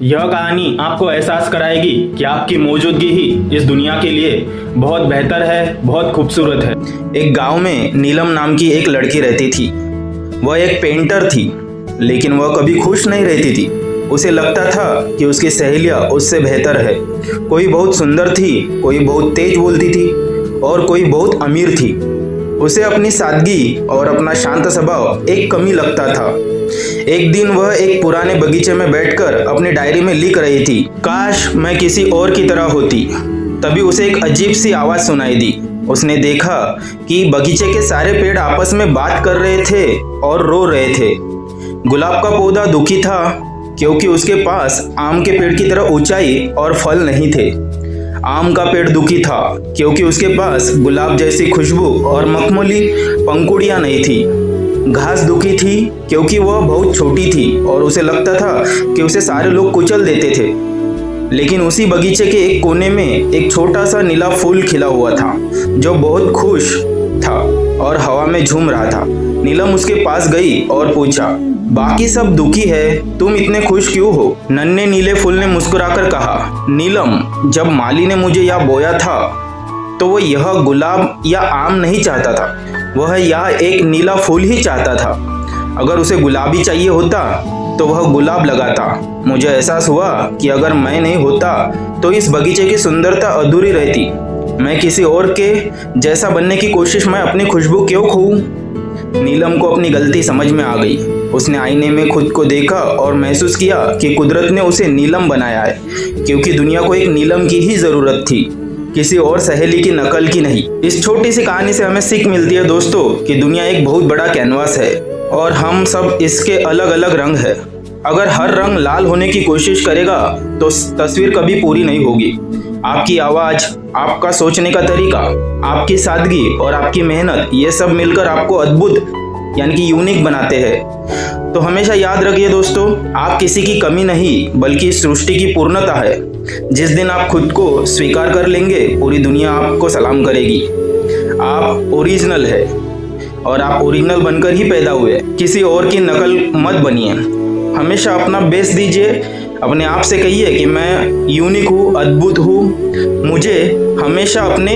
यह कहानी आपको एहसास कराएगी कि आपकी मौजूदगी ही इस दुनिया के लिए बहुत बेहतर है, बहुत खूबसूरत है। एक गांव में नीलम नाम की एक लड़की रहती थी। वह एक पेंटर थी, लेकिन वह कभी खुश नहीं रहती थी। उसे लगता था कि उसकी सहेलियां उससे बेहतर है। कोई बहुत सुंदर थी, कोई बहुत तेज बोलती थी और कोई बहुत अमीर थी। उसे अपनी सादगी और अपना शांत स्वभाव एक कमी लगता था। एक दिन वह एक पुराने बगीचे में बैठकर अपनी डायरी में लिख रही थी, काश मैं किसी और की तरह होती। तभी उसे एक अजीब सी आवाज सुनाई दी। उसने देखा कि बगीचे के सारे पेड़ आपस में बात कर रहे थे और रो रहे थे। गुलाब का पौधा दुखी था क्योंकि उसके पास आम के पेड़ की तरह ऊंचाई और फल नहीं थे। आम का पेड़ दुखी था क्योंकि उसके पास गुलाब जैसी खुशबू और मखमली पंखुड़ियां नहीं थी। घास दुखी थी क्योंकि वह बहुत छोटी थी और उसे लगता था कि उसे सारे लोग कुचल देते थे। लेकिन उसी बगीचे के एक कोने में एक छोटा सा नीला फूल खिला हुआ था जो बहुत खुश था और हवा में झूम रहा था। नीलम उसके पास गई और पूछा, बाकी सब दुखी है, तुम इतने खुश क्यों हो? नन्हे नीले फूल ने मुस्कुराकर कहा, नीलम, जब माली ने मुझे यहाँ बोया था तो वो यह गुलाब या आम नहीं चाहता था, वह यहाँ एक नीला फूल ही चाहता था। अगर उसे गुलाब ही चाहिए होता तो वह गुलाब लगाता। मुझे एहसास हुआ कि अगर मैं नहीं होता तो इस बगीचे की सुंदरता अधूरी रहती। मैं किसी और के जैसा बनने की कोशिश में अपनी खुशबू क्यों खोऊं? नीलम को अपनी गलती समझ में आ गई। उसने आईने में खुद को देखा और महसूस किया कि कुदरत ने उसे नीलम बनाया है क्योंकि दुनिया को एक नीलम की ही जरूरत थी, किसी और सहेली की नकल की नहीं। इस छोटी सी कहानी से हमें सीख मिलती है दोस्तों कि दुनिया एक बहुत बड़ा कैनवास है और हम सब इसके अलग अलग रंग है। अगर हर रंग लाल होने की कोशिश करेगा तो तस्वीर कभी पूरी नहीं होगी। आपकी आवाज, आपका सोचने का तरीका, आपकी सादगी और आपकी मेहनत, ये सब मिलकर आपको अद्भुत यानी कि यूनिक बनाते हैं। तो हमेशा याद रखिए दोस्तों, आप किसी की कमी नहीं बल्कि सृष्टि की पूर्णता है। जिस दिन आप खुद को स्वीकार कर लेंगे, पूरी दुनिया आपको सलाम करेगी। आप ओरिजिनल है और आप ओरिजिनल बनकर ही पैदा हुए। किसी और की नकल मत बनिए। हमेशा अपना बेस्ट दीजिए। अपने आप से कहिए कि मैं यूनिक हूँ, अद्भुत हूँ। मुझे हमेशा अपने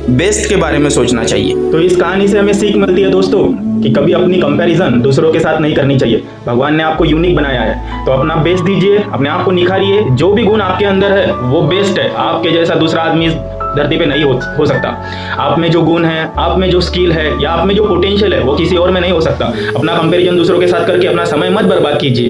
बेस्ट के बारे में सोचना चाहिए। तो इस कहानी से हमें सीख मिलती है दोस्तों कि कभी अपनी कंपैरिजन दूसरों के साथ नहीं करनी चाहिए। भगवान ने आपको यूनिक बनाया है तो अपना बेस्ट दीजिए, अपने आप को निखारिए। जो भी गुण आपके अंदर है वो बेस्ट है। आपके जैसा दूसरा आदमी धरती पे नहीं हो सकता। आप में जो गुण है, आप में जो स्किल है या आप में जो पोटेंशियल है वो किसी और में नहीं हो सकता। अपना कंपैरिजन दूसरों के साथ करके अपना समय मत बर्बाद कीजिए।